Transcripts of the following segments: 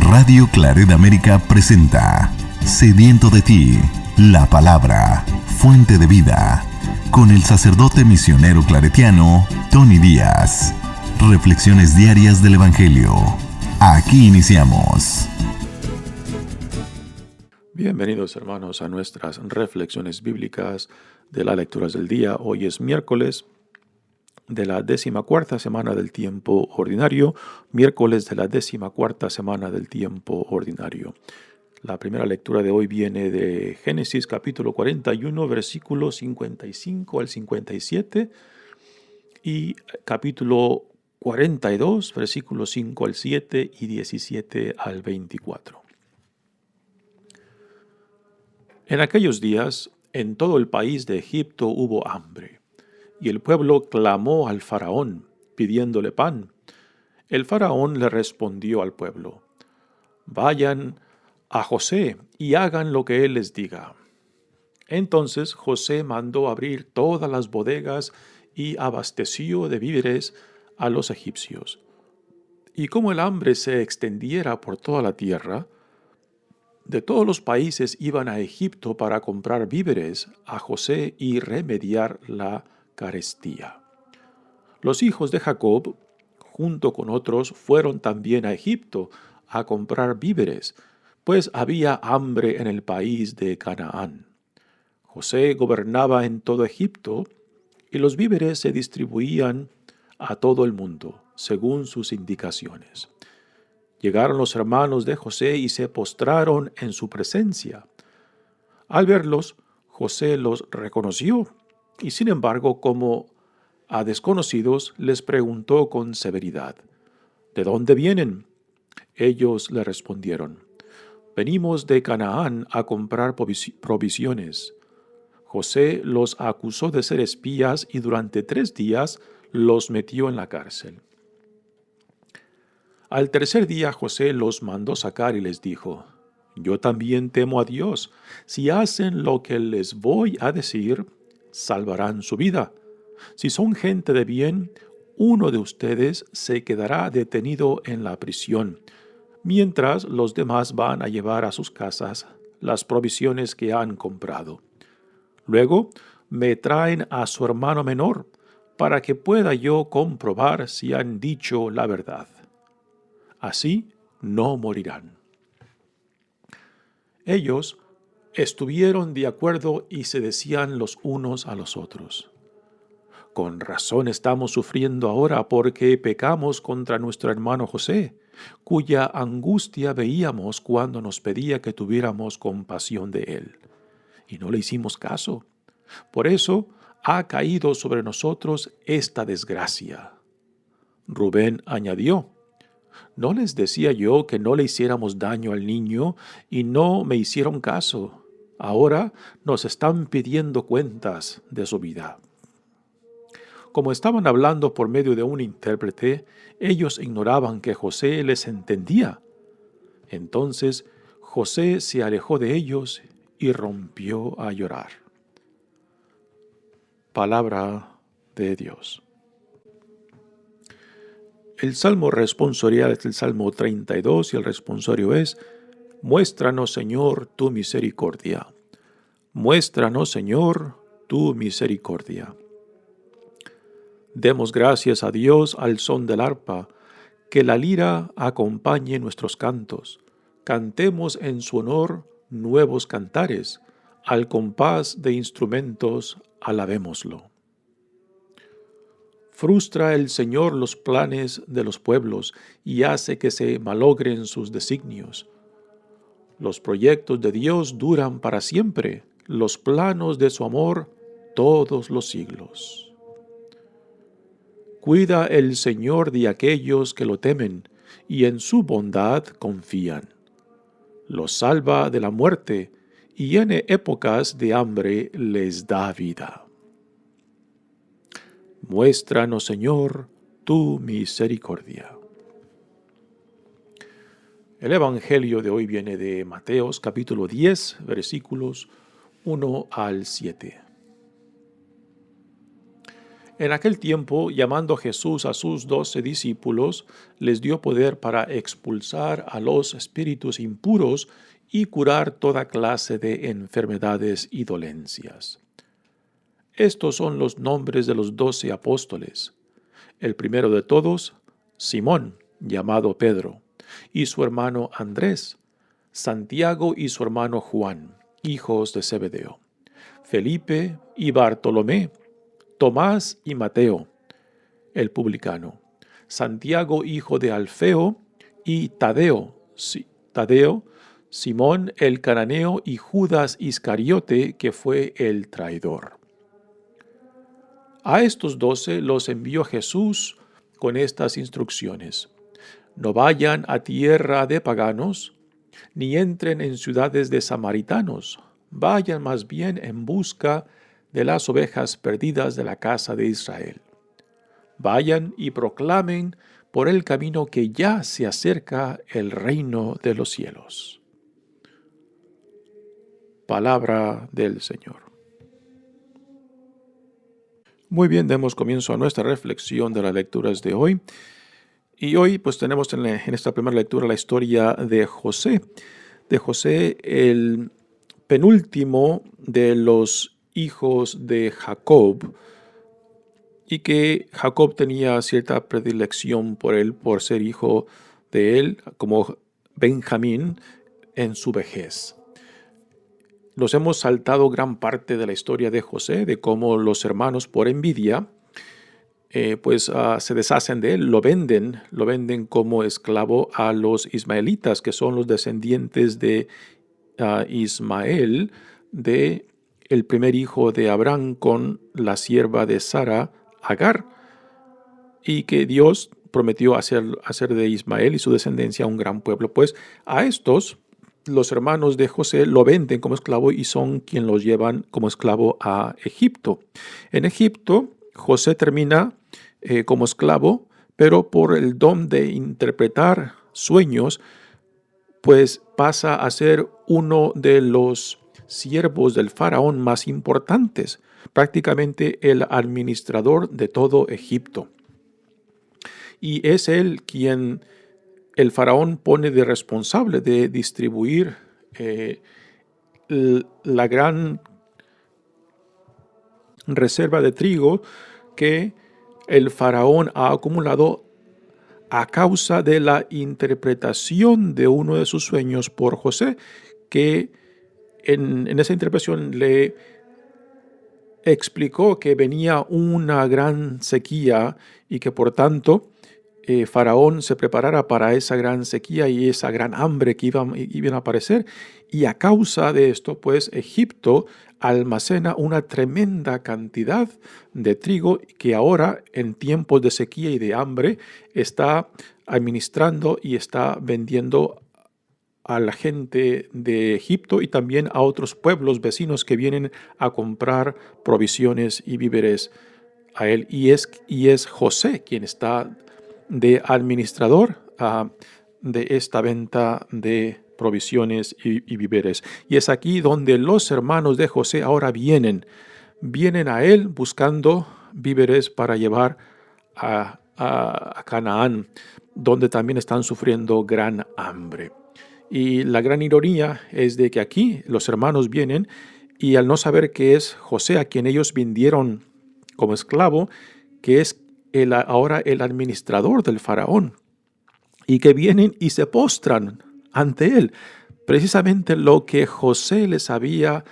Radio Claret América presenta Sediento de ti, la palabra, fuente de vida, con el sacerdote misionero claretiano Tony Díaz. Reflexiones diarias del Evangelio. Aquí iniciamos. Bienvenidos, hermanos, a nuestras reflexiones bíblicas de las lecturas del día. Hoy es miércoles de la 14ª semana del tiempo ordinario, miércoles de la 14ª semana del tiempo ordinario. La primera lectura de hoy viene de Génesis capítulo 41, versículos 55 al 57 y capítulo 42, versículos 5 al 7 y 17 al 24. En aquellos días, en todo el país de Egipto hubo hambre, y el pueblo clamó al faraón, pidiéndole pan. El faraón le respondió al pueblo: «Vayan a José y hagan lo que él les diga». Entonces José mandó abrir todas las bodegas y abasteció de víveres a los egipcios. Y como el hambre se extendiera por toda la tierra, de todos los países iban a Egipto para comprar víveres a José y remediar la carestía. Los hijos de Jacob, junto con otros, fueron también a Egipto a comprar víveres, pues había hambre en el país de Canaán. José gobernaba en todo Egipto, y los víveres se distribuían a todo el mundo, según sus indicaciones. Llegaron los hermanos de José y se postraron en su presencia. Al verlos, José los reconoció, y sin embargo, como a desconocidos, les preguntó con severidad: «¿De dónde vienen?» Ellos le respondieron: «Venimos de Canaán a comprar provisiones». José los acusó de ser espías y durante 3 días los metió en la cárcel. Al tercer día José los mandó sacar y les dijo: «Yo también temo a Dios. Si hacen lo que les voy a decir, salvarán su vida. Si son gente de bien, uno de ustedes se quedará detenido en la prisión, mientras los demás van a llevar a sus casas las provisiones que han comprado. Luego me traen a su hermano menor, para que pueda yo comprobar si han dicho la verdad. Así no morirán». Ellos estuvieron de acuerdo y se decían los unos a los otros: «Con razón estamos sufriendo ahora porque pecamos contra nuestro hermano José, cuya angustia veíamos cuando nos pedía que tuviéramos compasión de él, y no le hicimos caso. Por eso ha caído sobre nosotros esta desgracia». Rubén añadió: «¿No les decía yo que no le hiciéramos daño al niño y no me hicieron caso? Ahora nos están pidiendo cuentas de su vida». Como estaban hablando por medio de un intérprete, ellos ignoraban que José les entendía. Entonces José se alejó de ellos y rompió a llorar. Palabra de Dios. El salmo responsorial es el Salmo 32 y el responsorio es: «Muéstranos, Señor, tu misericordia. Muéstranos, Señor, tu misericordia». Demos gracias a Dios al son del arpa, que la lira acompañe nuestros cantos. Cantemos en su honor nuevos cantares, al compás de instrumentos alabémoslo. Frustra el Señor los planes de los pueblos y hace que se malogren sus designios. Los proyectos de Dios duran para siempre, los planos de su amor todos los siglos. Cuida el Señor de aquellos que lo temen y en su bondad confían. Los salva de la muerte y en épocas de hambre les da vida. Muéstranos, Señor, tu misericordia. El Evangelio de hoy viene de Mateos capítulo 10, versículos 1 al 7. En aquel tiempo, llamando Jesús a sus 12 discípulos, les dio poder para expulsar a los espíritus impuros y curar toda clase de enfermedades y dolencias. Estos son los nombres de los 12 apóstoles. El primero de todos, Simón, llamado Pedro, y su hermano Andrés, Santiago y su hermano Juan, hijos de Zebedeo, Felipe y Bartolomé, Tomás y Mateo, el publicano, Santiago hijo de Alfeo y Tadeo, Simón el cananeo y Judas Iscariote, que fue el traidor. A estos 12 los envió Jesús con estas instrucciones: no vayan a tierra de paganos, ni entren en ciudades de samaritanos, vayan más bien en busca de las ovejas perdidas de la casa de Israel. Vayan y proclamen por el camino que ya se acerca el reino de los cielos. Palabra del Señor. Muy bien, demos comienzo a nuestra reflexión de las lecturas de hoy. Y hoy pues tenemos en esta primera lectura la historia de José. De José, el penúltimo de los hijos de Jacob, y que Jacob tenía cierta predilección por él, por ser hijo de él, como Benjamín, en su vejez. Nos hemos saltado gran parte de la historia de José, de cómo los hermanos, por envidia, se deshacen de él, lo venden como esclavo a los ismaelitas, que son los descendientes de Ismael, de el primer hijo de Abraham con la sierva de Sara, Agar, y que Dios prometió hacer de Ismael y su descendencia un gran pueblo. Pues a estos, los hermanos de José lo venden como esclavo y son quienes los llevan como esclavo a Egipto. En Egipto, José termina como esclavo, pero por el don de interpretar sueños, pues pasa a ser uno de los siervos del faraón más importantes, prácticamente el administrador de todo Egipto. Y es él quien el faraón pone de responsable de distribuir la gran reserva de trigo que el faraón ha acumulado a causa de la interpretación de uno de sus sueños por José, que en esa interpretación le explicó que venía una gran sequía y que por tanto Faraón se preparara para esa gran sequía y esa gran hambre que iban a aparecer. Y a causa de esto, pues Egipto almacena una tremenda cantidad de trigo que ahora, en tiempos de sequía y de hambre, está administrando y está vendiendo a la gente de Egipto y también a otros pueblos vecinos que vienen a comprar provisiones y víveres a él. Y es José quien está de administrador de esta venta de provisiones y víveres. Y es aquí donde los hermanos de José ahora vienen a él buscando víveres para llevar a Canaán, donde también están sufriendo gran hambre. Y la gran ironía es de que aquí los hermanos vienen y al no saber que es José a quien ellos vendieron como esclavo, que es ahora el administrador del faraón, y que vienen y se postran ante él, precisamente lo que José les había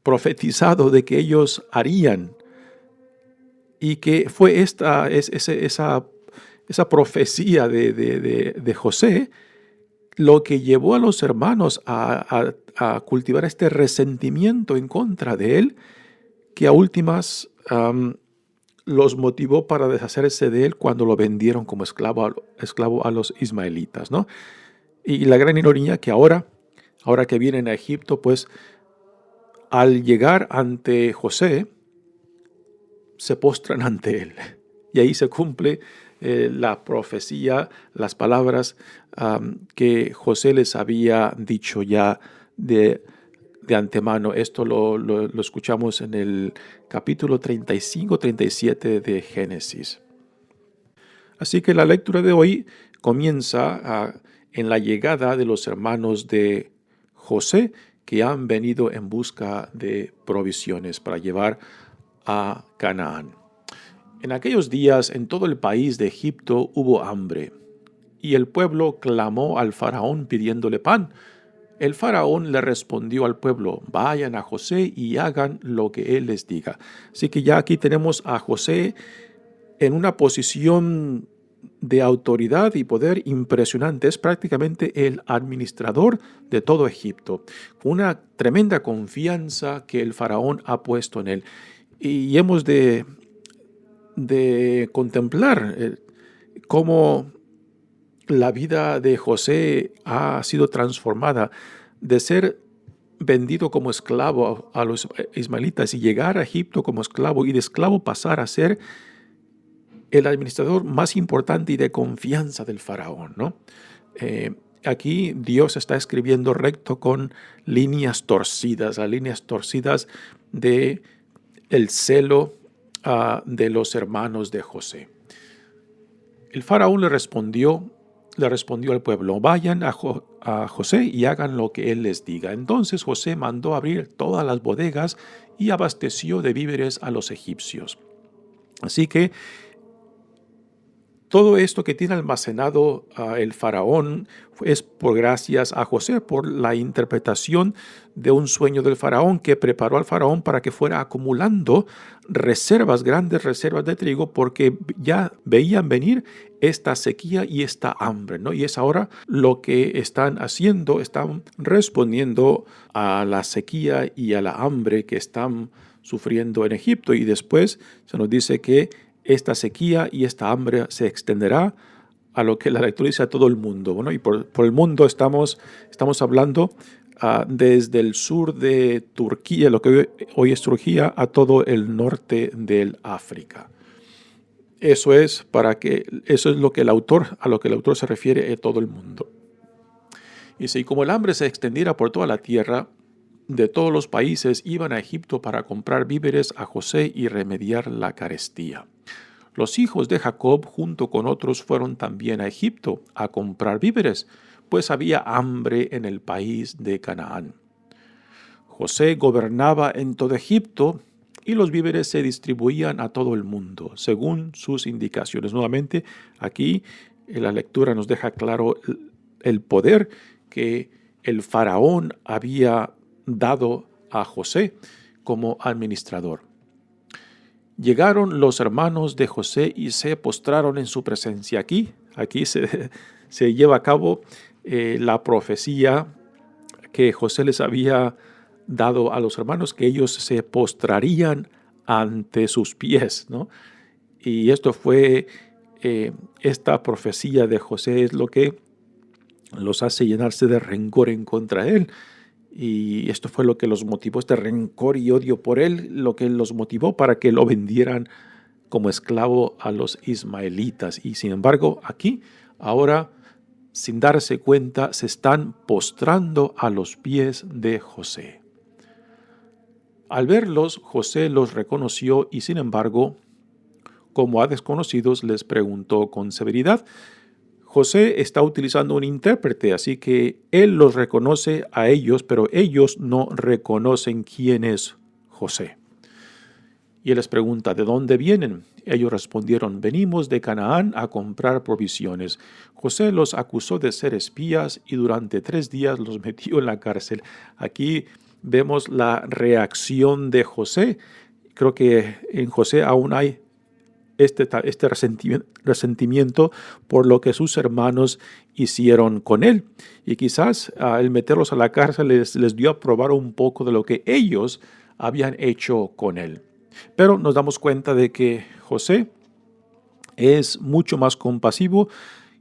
profetizado de que ellos harían, y que fue esa profecía de José lo que llevó a los hermanos a cultivar este resentimiento en contra de él, que a últimas los motivó para deshacerse de él cuando lo vendieron como esclavo a los ismaelitas, ¿no? Y la gran ironía que ahora que vienen a Egipto, pues al llegar ante José, se postran ante él. Y ahí se cumple la profecía, las palabras que José les había dicho ya de de antemano. Esto lo escuchamos en el capítulo 35-37 de Génesis. Así que la lectura de hoy comienza en la llegada de los hermanos de José, que han venido en busca de provisiones para llevar a Canaán. En aquellos días, en todo el país de Egipto hubo hambre, y el pueblo clamó al faraón pidiéndole pan. El faraón le respondió al pueblo: vayan a José y hagan lo que él les diga. Así que ya aquí tenemos a José en una posición de autoridad y poder impresionante. Es prácticamente el administrador de todo Egipto, con una tremenda confianza que el faraón ha puesto en él. Y hemos de contemplar cómo la vida de José ha sido transformada de ser vendido como esclavo a los ismaelitas y llegar a Egipto como esclavo, y de esclavo pasar a ser el administrador más importante y de confianza del faraón, ¿no? Aquí Dios está escribiendo recto con líneas torcidas, las líneas torcidas de el celo de los hermanos de José. El faraón le respondió al pueblo: vayan a José y hagan lo que él les diga. Entonces José mandó abrir todas las bodegas y abasteció de víveres a los egipcios. Así que todo esto que tiene almacenado el faraón es por gracias a José, por la interpretación de un sueño del faraón que preparó al faraón para que fuera acumulando reservas, grandes reservas de trigo, porque ya veían venir esta sequía y esta hambre, ¿no? Y es ahora lo que están haciendo, están respondiendo a la sequía y a la hambre que están sufriendo en Egipto. Y después se nos dice que esta sequía y esta hambre se extenderá a lo que la lectura dice a todo el mundo. Bueno, y por el mundo estamos hablando desde el sur de Turquía, lo que hoy es Turquía, a todo el norte del África. Eso es lo que a lo que el autor se refiere a todo el mundo. Y si como el hambre se extendiera por toda la tierra, de todos los países iban a Egipto para comprar víveres a José y remediar la carestía. Los hijos de Jacob junto con otros fueron también a Egipto a comprar víveres, pues había hambre en el país de Canaán. José gobernaba en todo Egipto y los víveres se distribuían a todo el mundo, según sus indicaciones. Nuevamente, aquí la lectura nos deja claro el poder que el faraón había dado a José como administrador. Llegaron los hermanos de José y se postraron en su presencia. Aquí se lleva a cabo la profecía que José les había dado a los hermanos, que ellos se postrarían ante sus pies, ¿no? Y esto fue, esta profecía de José es lo que los hace llenarse de rencor en contra de él. Y esto fue lo que los motivó, este rencor y odio por él, lo que los motivó para que lo vendieran como esclavo a los ismaelitas. Y sin embargo, aquí, ahora, sin darse cuenta, se están postrando a los pies de José. Al verlos, José los reconoció y sin embargo, como a desconocidos, les preguntó con severidad. José está utilizando un intérprete, así que él los reconoce a ellos, pero ellos no reconocen quién es José. Y él les pregunta: ¿de dónde vienen? Ellos respondieron: venimos de Canaán a comprar provisiones. José los acusó de ser espías y durante 3 días los metió en la cárcel. Aquí vemos la reacción de José. Creo que en José aún hay este resentimiento por lo que sus hermanos hicieron con él. Y quizás el meterlos a la cárcel les dio a probar un poco de lo que ellos habían hecho con él. Pero nos damos cuenta de que José es mucho más compasivo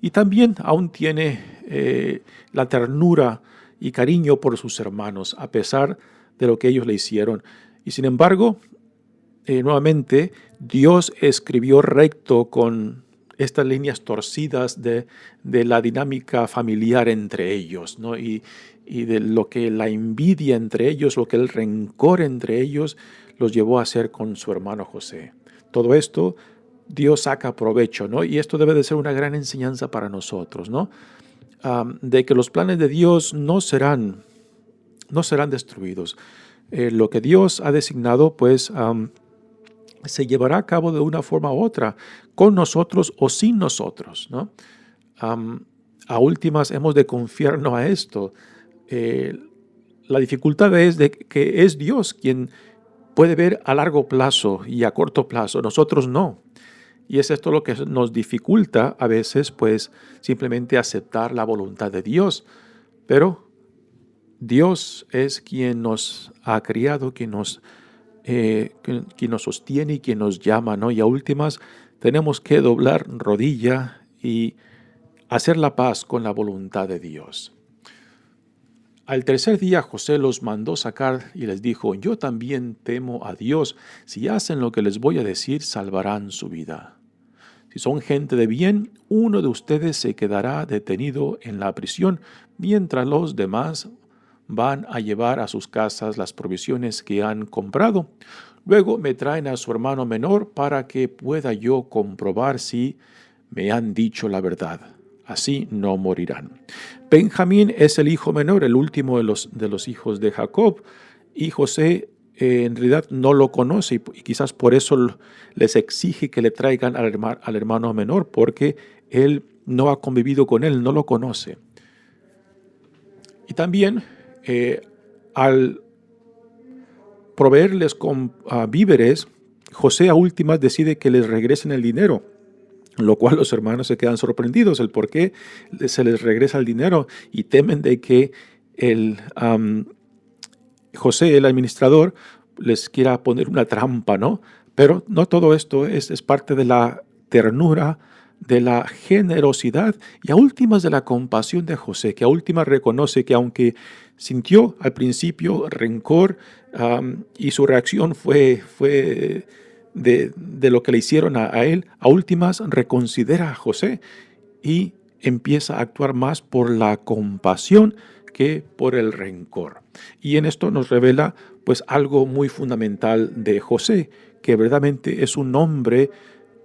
y también aún tiene la ternura y cariño por sus hermanos, a pesar de lo que ellos le hicieron. Y sin embargo, nuevamente, Dios escribió recto con estas líneas torcidas de la dinámica familiar entre ellos, ¿no? Y de lo que la envidia entre ellos, lo que el rencor entre ellos los llevó a hacer con su hermano José. Todo esto Dios saca provecho, ¿no? Y esto debe de ser una gran enseñanza para nosotros, ¿no? De que los planes de Dios no serán destruidos. Lo que Dios ha designado, pues, se llevará a cabo de una forma u otra, con nosotros o sin nosotros, ¿no? A últimas hemos de confiarnos a esto. La dificultad es de que es Dios quien puede ver a largo plazo y a corto plazo, nosotros no. Y es esto lo que nos dificulta a veces, pues, simplemente aceptar la voluntad de Dios. Pero Dios es quien nos ha criado, quien nos sostiene y quien nos llama, ¿no? Y a últimas tenemos que doblar rodilla y hacer la paz con la voluntad de Dios. Al tercer día José los mandó sacar y les dijo: yo también temo a Dios. Si hacen lo que les voy a decir, salvarán su vida. Si son gente de bien, uno de ustedes se quedará detenido en la prisión, mientras los demás van a llevar a sus casas las provisiones que han comprado. Luego me traen a su hermano menor para que pueda yo comprobar si me han dicho la verdad. Así no morirán. Benjamín es el hijo menor, el último de los hijos de Jacob, y José en realidad no lo conoce y quizás por eso les exige que le traigan al hermano menor, porque él no ha convivido con él, no lo conoce. Y también al proveerles con víveres, José a últimas decide que les regresen el dinero, lo cual los hermanos se quedan sorprendidos, el por qué se les regresa el dinero, y temen de que José, el administrador, les quiera poner una trampa, ¿no? Pero no, todo esto es parte de la ternura, de la generosidad y a últimas de la compasión de José, que a últimas reconoce que aunque sintió al principio rencor y su reacción fue de lo que le hicieron a él, a últimas reconsidera a José y empieza a actuar más por la compasión que por el rencor. Y en esto nos revela pues algo muy fundamental de José, que verdaderamente es un hombre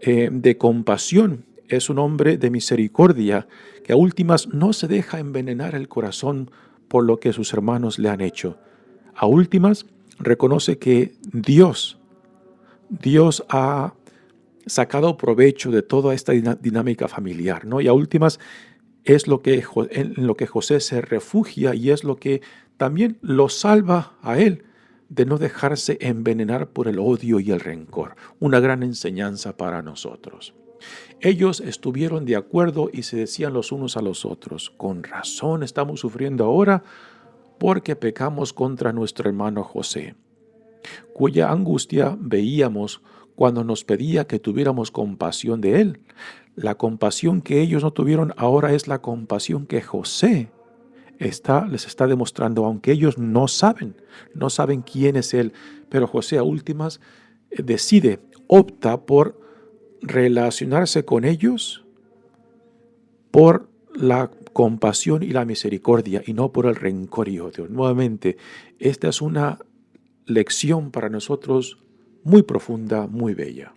de compasión, es un hombre de misericordia, que a últimas no se deja envenenar el corazón por lo que sus hermanos le han hecho. A últimas reconoce que Dios ha sacado provecho de toda esta dinámica familiar, ¿no? Y a últimas es en lo que José se refugia y es lo que también lo salva a él de no dejarse envenenar por el odio y el rencor. Una gran enseñanza para nosotros. Ellos estuvieron de acuerdo y se decían los unos a los otros: con razón estamos sufriendo ahora porque pecamos contra nuestro hermano José, cuya angustia veíamos cuando nos pedía que tuviéramos compasión de él. La compasión que ellos no tuvieron ahora es la compasión que José les está demostrando, aunque ellos no saben quién es él, pero José a últimas opta por relacionarse con ellos por la compasión y la misericordia y no por el rencor y odio. Nuevamente, esta es una lección para nosotros muy profunda, muy bella,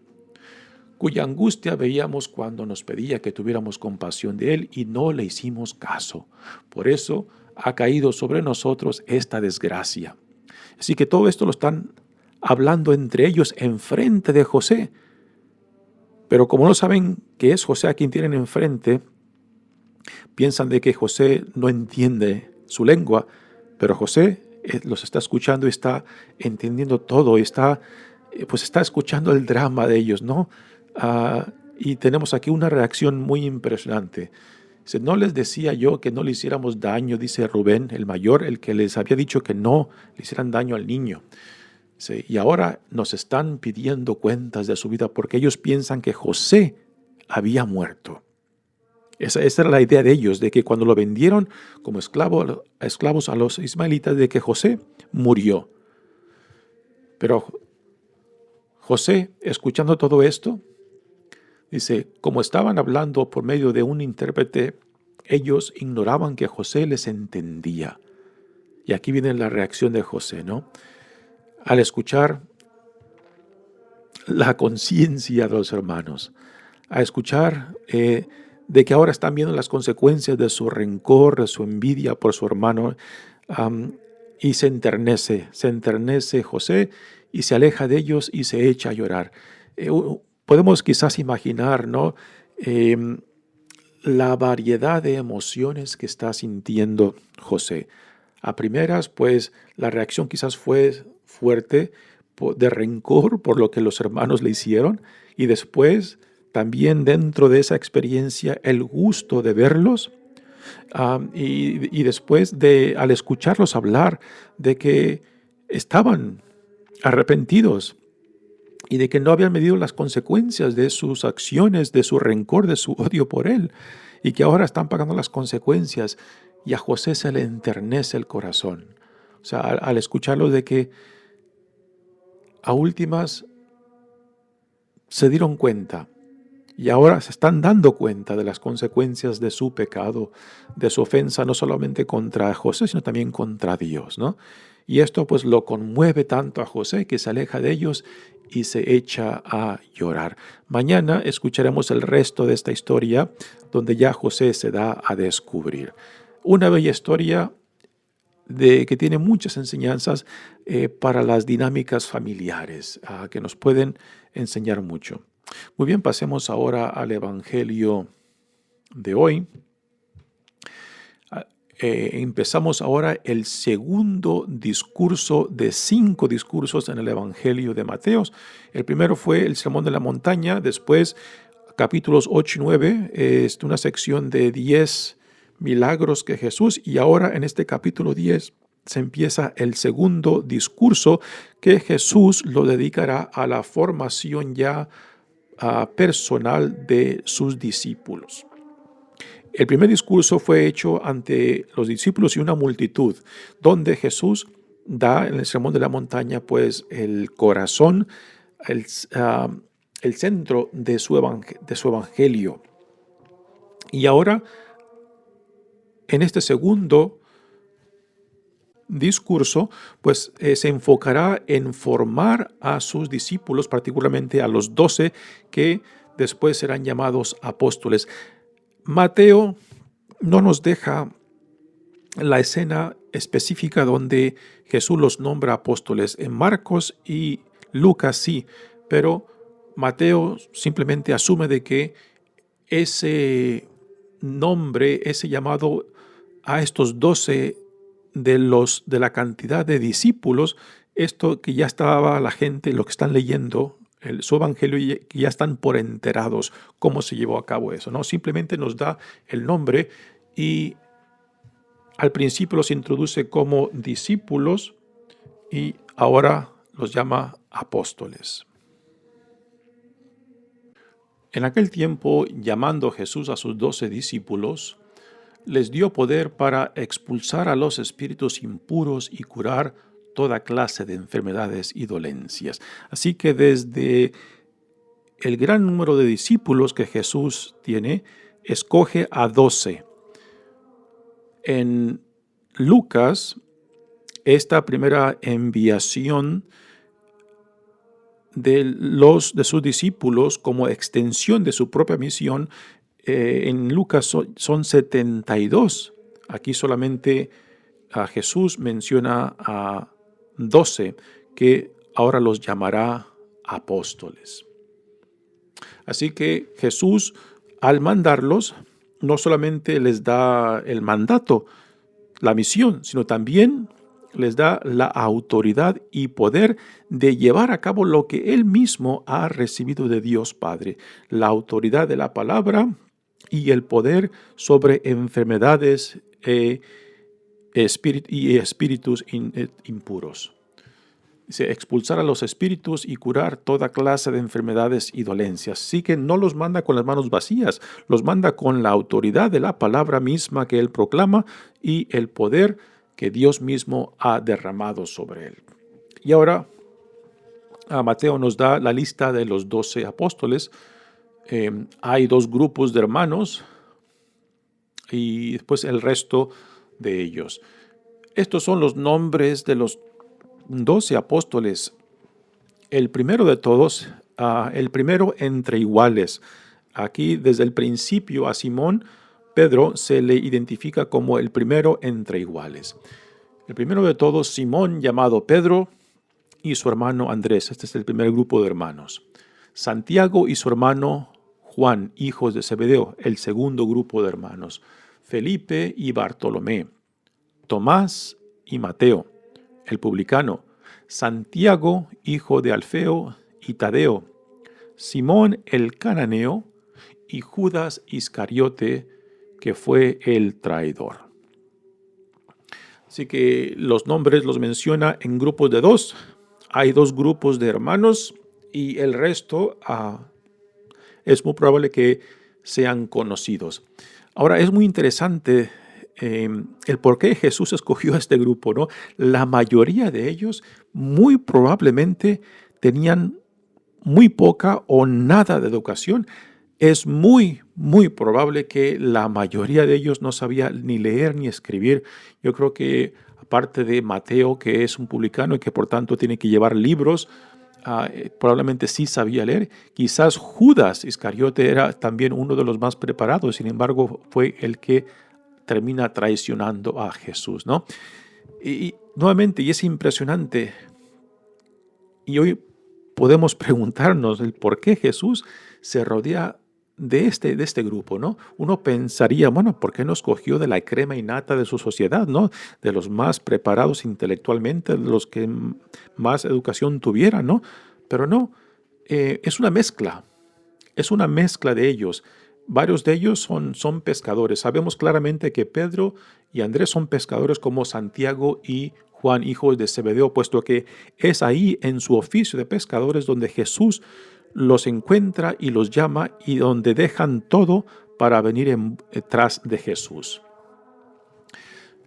cuya angustia veíamos cuando nos pedía que tuviéramos compasión de él y no le hicimos caso. Por eso ha caído sobre nosotros esta desgracia. Así que todo esto lo están hablando entre ellos enfrente de José. Pero como no saben que es José a quien tienen enfrente, piensan de que José no entiende su lengua, pero José los está escuchando y está entendiendo todo y está escuchando el drama de ellos, ¿no? Y tenemos aquí una reacción muy impresionante. Dice: no les decía yo que no le hiciéramos daño, dice Rubén, el mayor, el que les había dicho que no le hicieran daño al niño. Dice: y ahora nos están pidiendo cuentas de su vida porque ellos piensan que José había muerto. Esa era la idea de ellos, de que cuando lo vendieron como esclavos a los ismaelitas, de que José murió. Pero José, escuchando todo esto, Dice, como estaban hablando por medio de un intérprete, ellos ignoraban que José les entendía. Y aquí viene la reacción de José, ¿no? Al escuchar la conciencia de los hermanos, a escuchar de que ahora están viendo las consecuencias de su rencor, de su envidia por su hermano, y se enternece José y se aleja de ellos y se echa a llorar. Podemos quizás imaginar, ¿no? La variedad de emociones que está sintiendo José. A primeras, pues la reacción quizás fue fuerte de rencor por lo que los hermanos le hicieron, y después también dentro de esa experiencia el gusto de verlos, y después al escucharlos hablar de que estaban arrepentidos y de que no habían medido las consecuencias de sus acciones, de su rencor, de su odio por él, y que ahora están pagando las consecuencias, y a José se le enternece el corazón. O sea, al escucharlo de que a últimas se dieron cuenta y ahora se están dando cuenta de las consecuencias de su pecado, de su ofensa, no solamente contra José, sino también contra Dios, ¿no? Y esto pues lo conmueve tanto a José que se aleja de ellos y se echa a llorar. Mañana escucharemos el resto de esta historia donde ya José se da a descubrir. Una bella historia que tiene muchas enseñanzas para las dinámicas familiares, que nos pueden enseñar mucho. Muy bien, pasemos ahora al Evangelio de hoy. Empezamos ahora el segundo discurso de 5 discursos en el Evangelio de Mateo. El primero fue el Sermón de la Montaña, después capítulos 8 y 9, es una sección de 10 milagros que Jesús, y ahora en este capítulo 10 se empieza el segundo discurso que Jesús lo dedicará a la formación ya personal de sus discípulos. El primer discurso fue hecho ante los discípulos y una multitud, donde Jesús da en el Sermón de la Montaña pues el corazón, el centro de su evangelio. Y ahora, en este segundo discurso, pues se enfocará en formar a sus discípulos, particularmente a los 12 que después serán llamados apóstoles. Mateo no nos deja la escena específica donde Jesús los nombra apóstoles. En Marcos y Lucas sí, pero Mateo simplemente asume de que ese nombre, ese llamado a estos 12 de la cantidad de discípulos, esto que ya estaba la gente, lo que están leyendo su evangelio, y que ya están por enterados cómo se llevó a cabo eso, ¿no? Simplemente nos da el nombre y al principio los introduce como discípulos y ahora los llama apóstoles. En aquel tiempo, llamando Jesús a sus 12 discípulos, les dio poder para expulsar a los espíritus impuros y curar toda clase de enfermedades y dolencias. Así que desde el gran número de discípulos que Jesús tiene, escoge a 12. En Lucas, esta primera enviación de sus discípulos como extensión de su propia misión, en Lucas son 72. Aquí solamente a Jesús menciona a 12, que ahora los llamará apóstoles. Así que Jesús, al mandarlos, no solamente les da el mandato, la misión, sino también les da la autoridad y poder de llevar a cabo lo que Él mismo ha recibido de Dios Padre, la autoridad de la palabra y el poder sobre enfermedades y espíritus impuros. Dice, expulsar a los espíritus y curar toda clase de enfermedades y dolencias. Así que no los manda con las manos vacías, los manda con la autoridad de la palabra misma que Él proclama y el poder que Dios mismo ha derramado sobre Él. Y ahora Mateo nos da la lista de los 12 apóstoles. hay dos grupos de hermanos y después el resto de ellos. Estos son los nombres de los 12 apóstoles. El primero de todos, el primero entre iguales. Aquí desde el principio a Simón Pedro se le identifica como el primero entre iguales. El primero de todos, Simón, llamado Pedro, y su hermano Andrés. Este es el primer grupo de hermanos. Santiago y su hermano Juan, hijos de Zebedeo, el segundo grupo de hermanos. Felipe y Bartolomé. Tomás y Mateo, el publicano. Santiago, hijo de Alfeo y Tadeo. Simón el cananeo y Judas Iscariote, que fue el traidor. Así que los nombres los menciona en grupos de dos. Hay dos grupos de hermanos y el resto es muy probable que sean conocidos. Ahora, es muy interesante el por qué Jesús escogió a este grupo, ¿no? La mayoría de ellos muy probablemente tenían muy poca o nada de educación. Es muy probable que la mayoría de ellos no sabía ni leer ni escribir. Yo creo que aparte de Mateo, que es un publicano y que por tanto tiene que llevar libros, probablemente sí sabía leer. Quizás Judas Iscariote era también uno de los más preparados, sin embargo fue el que termina traicionando a Jesús, ¿no? Y nuevamente, y es impresionante, y hoy podemos preguntarnos el por qué Jesús se rodea de este grupo, ¿no? Uno pensaría, bueno, ¿por qué no escogió de la crema innata de su sociedad, ¿no? De los más preparados intelectualmente, de los que más educación tuvieran, ¿no? Pero no, es una mezcla de ellos. Varios de ellos son pescadores. Sabemos claramente que Pedro y Andrés son pescadores como Santiago y Juan, hijos de Zebedeo, puesto que es ahí en su oficio de pescadores donde Jesús los encuentra y los llama y donde dejan todo para venir tras de Jesús.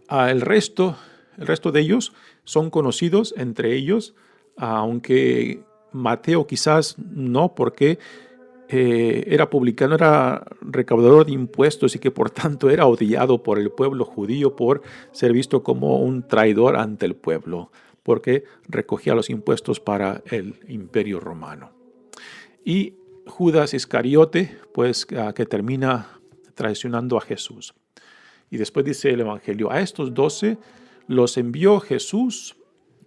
El resto de ellos son conocidos entre ellos, aunque Mateo quizás no, porque era publicano, era recaudador de impuestos y que por tanto era odiado por el pueblo judío por ser visto como un traidor ante el pueblo, porque recogía los impuestos para el imperio romano. Y Judas Iscariote, pues que termina traicionando a Jesús. Y después dice el Evangelio, a estos 12 los envió Jesús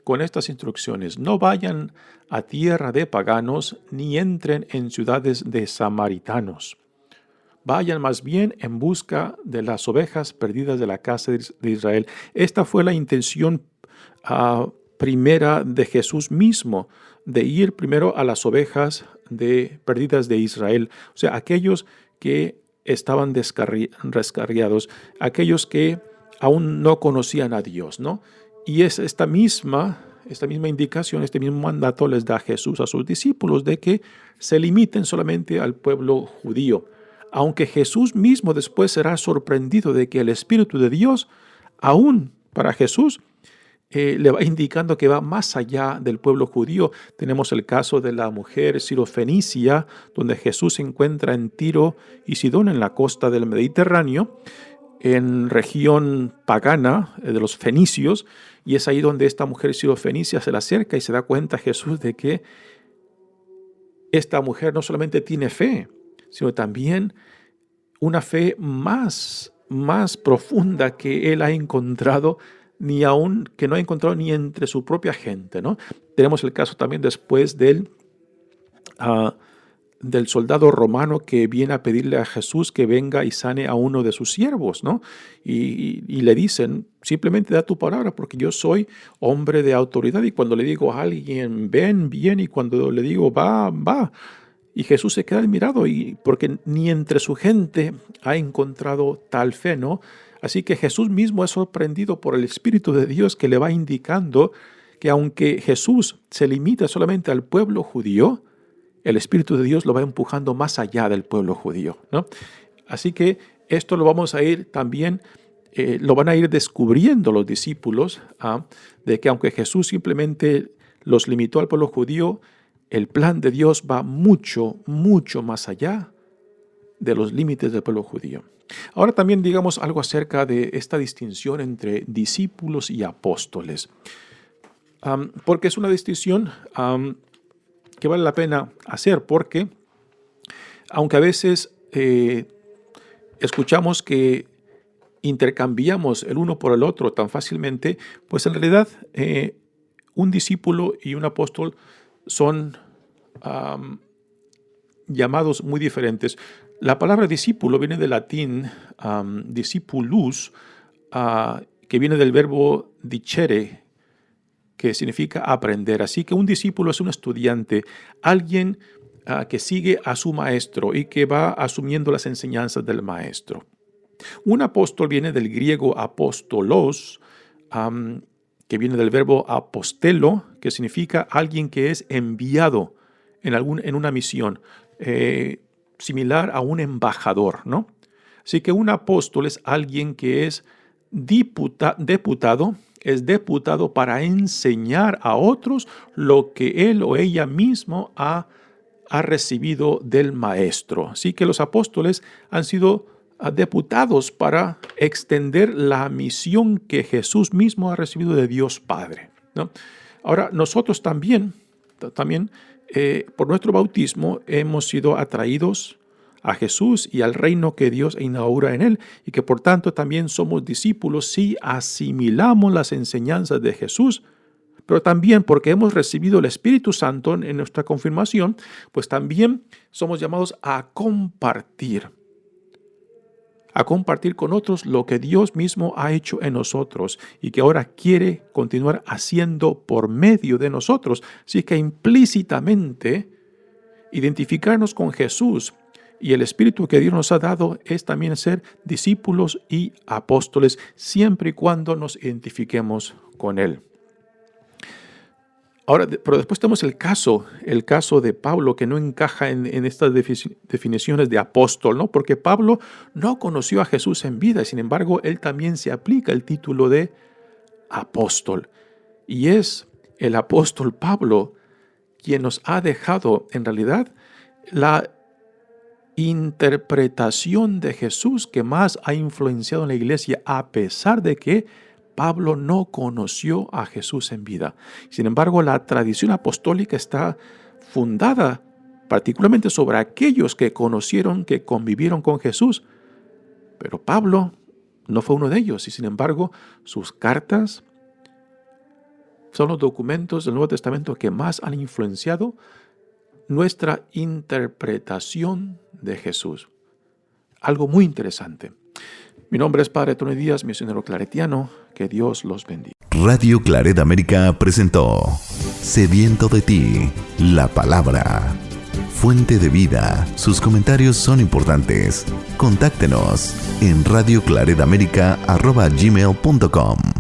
con estas instrucciones: no vayan a tierra de paganos, ni entren en ciudades de samaritanos. Vayan más bien en busca de las ovejas perdidas de la casa de Israel. Esta fue la intención primera de Jesús mismo, de ir primero a las ovejas perdidas de Israel. O sea, aquellos que estaban descarriados, aquellos que aún no conocían a Dios, ¿no? Y es esta misma indicación, este mismo mandato les da Jesús a sus discípulos de que se limiten solamente al pueblo judío. Aunque Jesús mismo después será sorprendido de que el Espíritu de Dios, aún para Jesús, le va indicando que va más allá del pueblo judío. Tenemos el caso de la mujer sirofenicia, donde Jesús se encuentra en Tiro y Sidón, en la costa del Mediterráneo, en región pagana de los fenicios, y es ahí donde esta mujer sirofenicia se le acerca y se da cuenta Jesús de que esta mujer no solamente tiene fe, sino también una fe más profunda que él ha encontrado, que no ha encontrado ni entre su propia gente, ¿no? Tenemos el caso también después del soldado romano que viene a pedirle a Jesús que venga y sane a uno de sus siervos, ¿no? Y le dicen, simplemente da tu palabra porque yo soy hombre de autoridad, y cuando le digo a alguien, ven, bien, y cuando le digo, va, va. Y Jesús se queda admirado, porque ni entre su gente ha encontrado tal fe, ¿no? Así que Jesús mismo es sorprendido por el Espíritu de Dios, que le va indicando que aunque Jesús se limita solamente al pueblo judío, el Espíritu de Dios lo va empujando más allá del pueblo judío, ¿no? Así que esto lo vamos a ir también, lo van a ir descubriendo los discípulos, de que aunque Jesús simplemente los limitó al pueblo judío, el plan de Dios va mucho más allá de los límites del pueblo judío. Ahora también digamos algo acerca de esta distinción entre discípulos y apóstoles, porque es una distinción que vale la pena hacer, porque aunque a veces escuchamos que intercambiamos el uno por el otro tan fácilmente, pues en realidad un discípulo y un apóstol son llamados muy diferentes. La palabra discípulo viene del latín discipulus, que viene del verbo dicere, que significa aprender. Así que un discípulo es un estudiante, alguien que sigue a su maestro y que va asumiendo las enseñanzas del maestro. Un apóstol viene del griego apóstolos, que viene del verbo apostelo, que significa alguien que es enviado en una misión, similar a un embajador, ¿no? Así que un apóstol es alguien que es deputado para enseñar a otros lo que él o ella mismo ha recibido del maestro. Así que los apóstoles han sido deputados para extender la misión que Jesús mismo ha recibido de Dios Padre, ¿no? Ahora, nosotros también por nuestro bautismo hemos sido atraídos a Jesús y al reino que Dios inaugura en él, y que por tanto también somos discípulos si asimilamos las enseñanzas de Jesús, pero también porque hemos recibido el Espíritu Santo en nuestra confirmación, pues también somos llamados a compartir con otros lo que Dios mismo ha hecho en nosotros y que ahora quiere continuar haciendo por medio de nosotros. Así que implícitamente identificarnos con Jesús y el Espíritu que Dios nos ha dado es también ser discípulos y apóstoles, siempre y cuando nos identifiquemos con Él. Ahora, pero después tenemos el caso de Pablo, que no encaja en estas definiciones de apóstol, ¿no? Porque Pablo no conoció a Jesús en vida, sin embargo, él también se aplica el título de apóstol. Y es el apóstol Pablo quien nos ha dejado, en realidad, la interpretación de Jesús que más ha influenciado en la iglesia, a pesar de que Pablo no conoció a Jesús en vida. Sin embargo, la tradición apostólica está fundada particularmente sobre aquellos que conocieron, que convivieron con Jesús. Pero Pablo no fue uno de ellos, y sin embargo, sus cartas son los documentos del Nuevo Testamento que más han influenciado nuestra interpretación de Jesús. Algo muy interesante. Mi nombre es Padre Tony Díaz, misionero claretiano. Que Dios los bendiga. Radio Claret América presentó Sediento de ti, la palabra. Fuente de vida. Sus comentarios son importantes. Contáctenos en radioclaretamerica@gmail.com.